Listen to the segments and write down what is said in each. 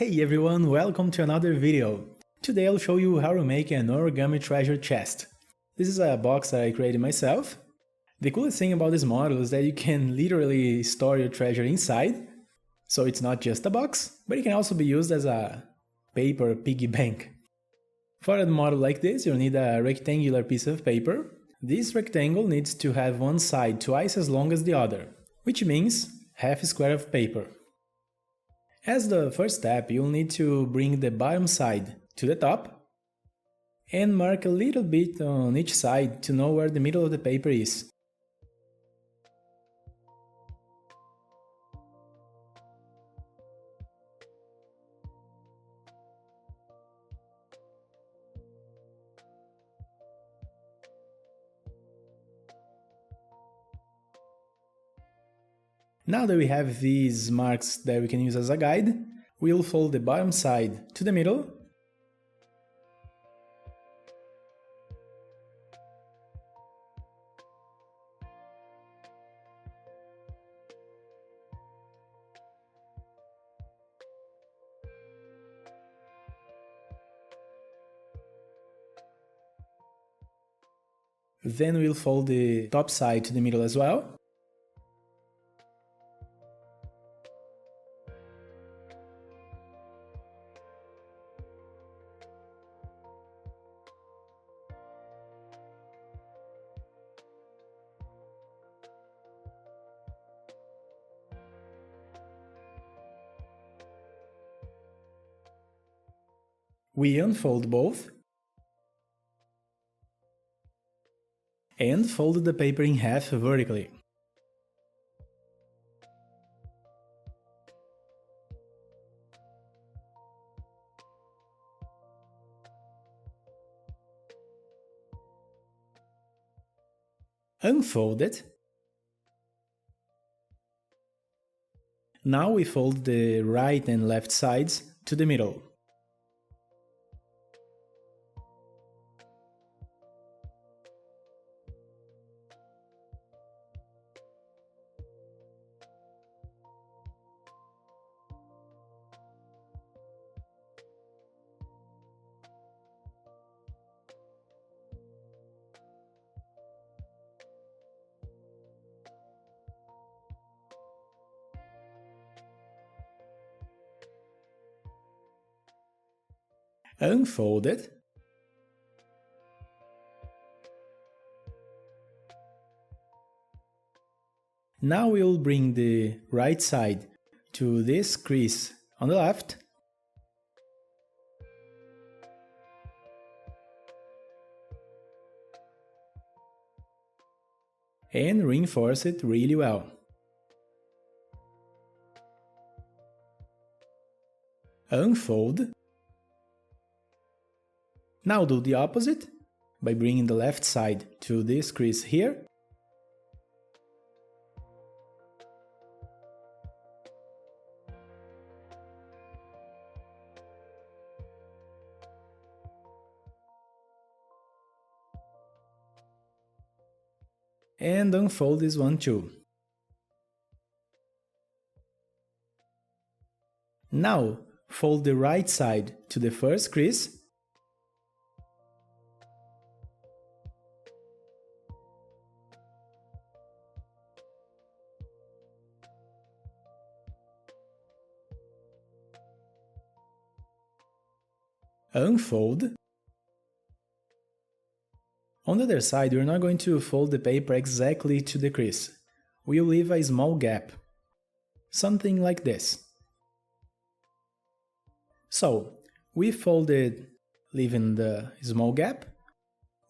Hey everyone, welcome to another video. Today I'll show you how to make an origami treasure chest. This is a box that I created myself. The coolest thing about this model is that you can literally store your treasure inside, so it's not just a box, but it can also be used as a paper piggy bank. For a model like this, you'll need a rectangular piece of paper. This rectangle needs to have one side twice as long as the other, which means half a square of paper. As the first step, you'll need to bring the bottom side to the top and mark a little bit on each side to know where the middle of the paper is. Now that we have these marks that we can use as a guide, we'll fold the bottom side to the middle . Then we'll fold the top side to the middle as well. We unfold both and fold the paper in half vertically. Unfold it. Now we fold the right and left sides to the middle. Unfold it. Now we'll bring the right side to this crease on the left . And reinforce it really well. Unfold. Now do the opposite by bringing the left side to this crease here . And unfold this one too. Now fold the right side to the first crease . Unfold. On the other side, we're not going to fold the paper exactly to the crease. We'll leave a small gap. Something like this. So, we folded, leaving the small gap.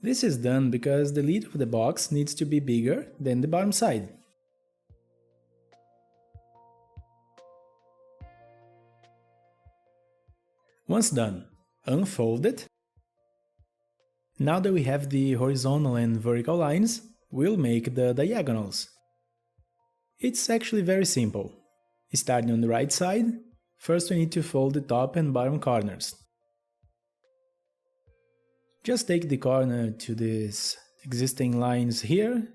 This is done because the lid of the box needs to be bigger than the bottom side. Once done, unfold it. Now that we have the horizontal and vertical lines, we'll make the diagonals. It's actually very simple. Starting on the right side, first we need to fold the top and bottom corners. Just take the corner to these existing lines here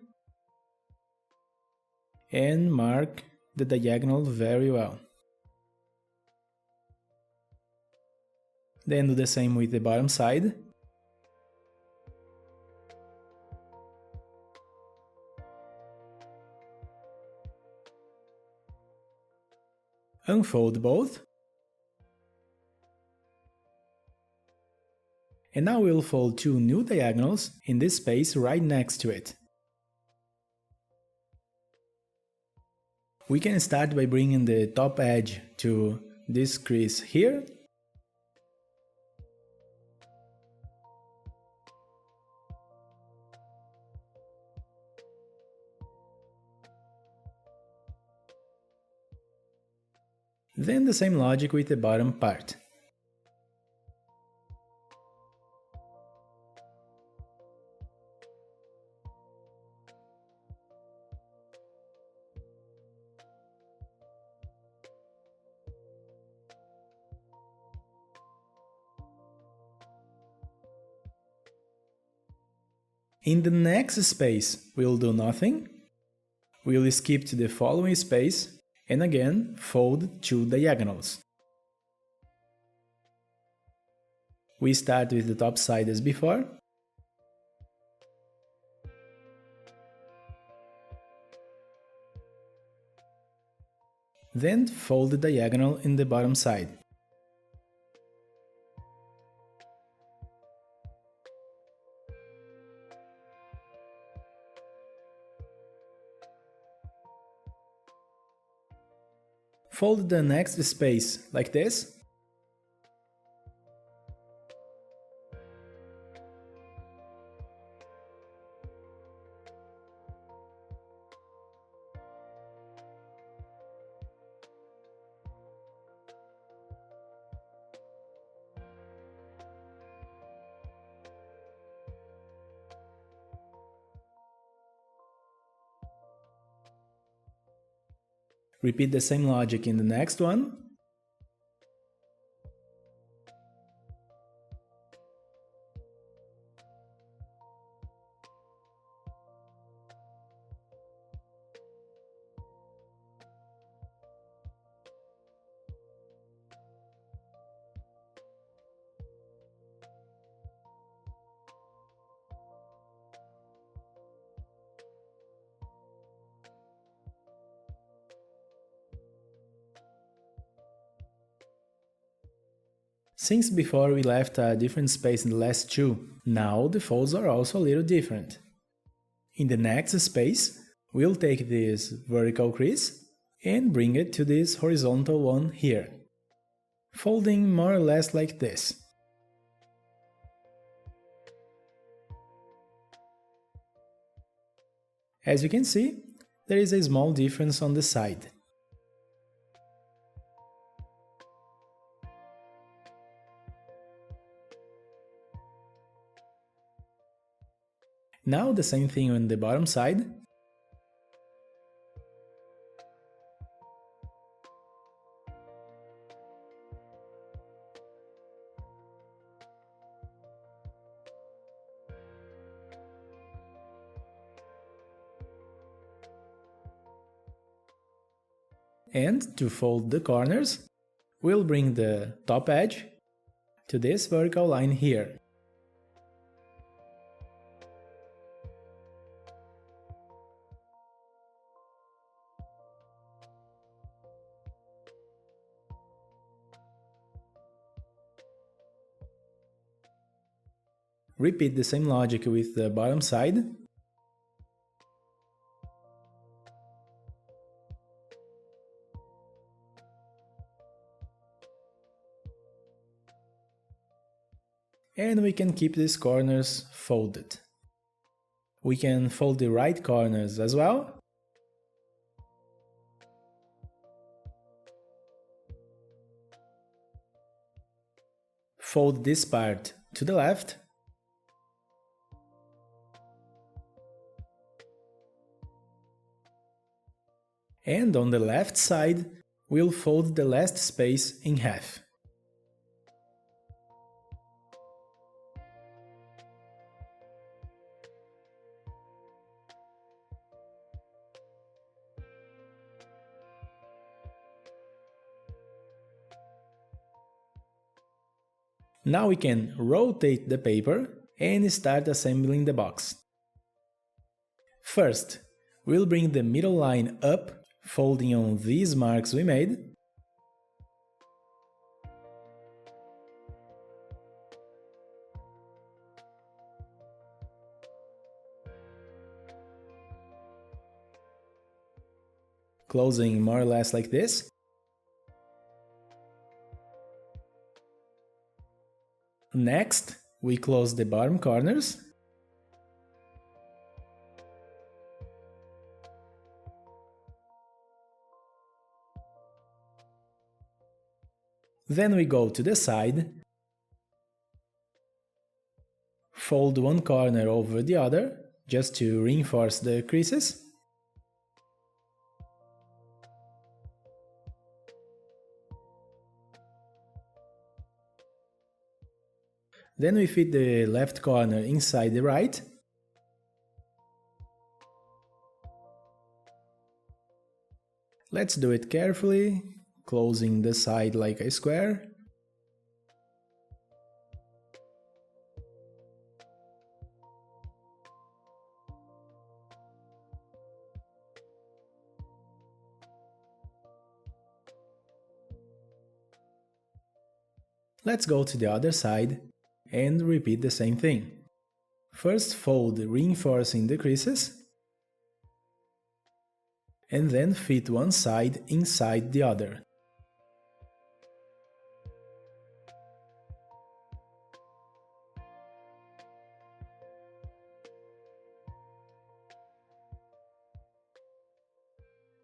and mark the diagonal very well. Then do the same with the bottom side. Unfold both. And now we'll fold two new diagonals in this space right next to it. We can start by bringing the top edge to this crease here. Then the same logic with the bottom part. In the next space, we'll do nothing. We'll skip to the following space and again fold two diagonals. We start with the top side as before. Then fold the diagonal in the bottom side. Fold the next space like this. Repeat the same logic in the next one. Since before we left a different space in the last two, now the folds are also a little different. In the next space, we'll take this vertical crease and bring it to this horizontal one here, folding more or less like this. As you can see, there is a small difference on the side. Now the same thing on the bottom side. And to fold the corners, we'll bring the top edge to this vertical line here. Repeat the same logic with the bottom side. And we can keep these corners folded. We can fold the right corners as well. Fold this part to the left. And on the left side, we'll fold the last space in half. Now we can rotate the paper and start assembling the box. First, we'll bring the middle line up, folding on these marks we made. Closing more or less like this. Next, we close the bottom corners. Then we go to the side, fold one corner over the other, just to reinforce the creases. Then we fit the left corner inside the right. Let's do it carefully, closing the side like a square. Let's go to the other side and repeat the same thing. First fold, reinforcing the creases, and then fit one side inside the other.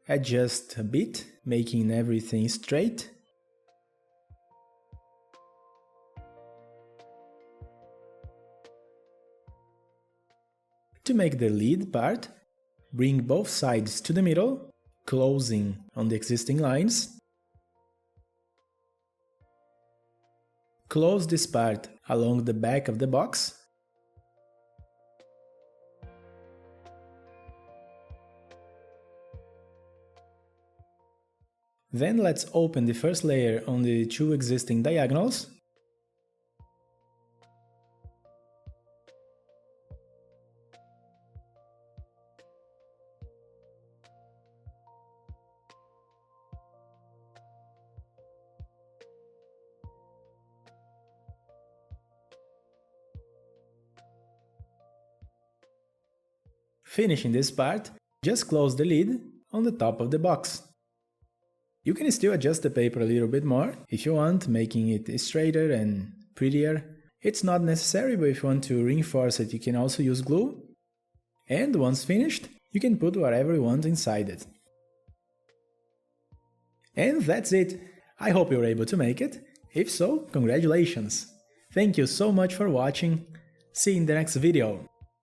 Adjust a bit, making everything straight. To make the lid part, bring both sides to the middle, closing on the existing lines. Close this part along the back of the box. Then let's open the first layer on the two existing diagonals. Finishing this part, just close the lid on the top of the box. You can still adjust the paper a little bit more if you want, making it straighter and prettier. It's not necessary, but if you want to reinforce it, you can also use glue. And once finished, you can put whatever you want inside it. And that's it! I hope you were able to make it. If so, congratulations! Thank you so much for watching. See you in the next video.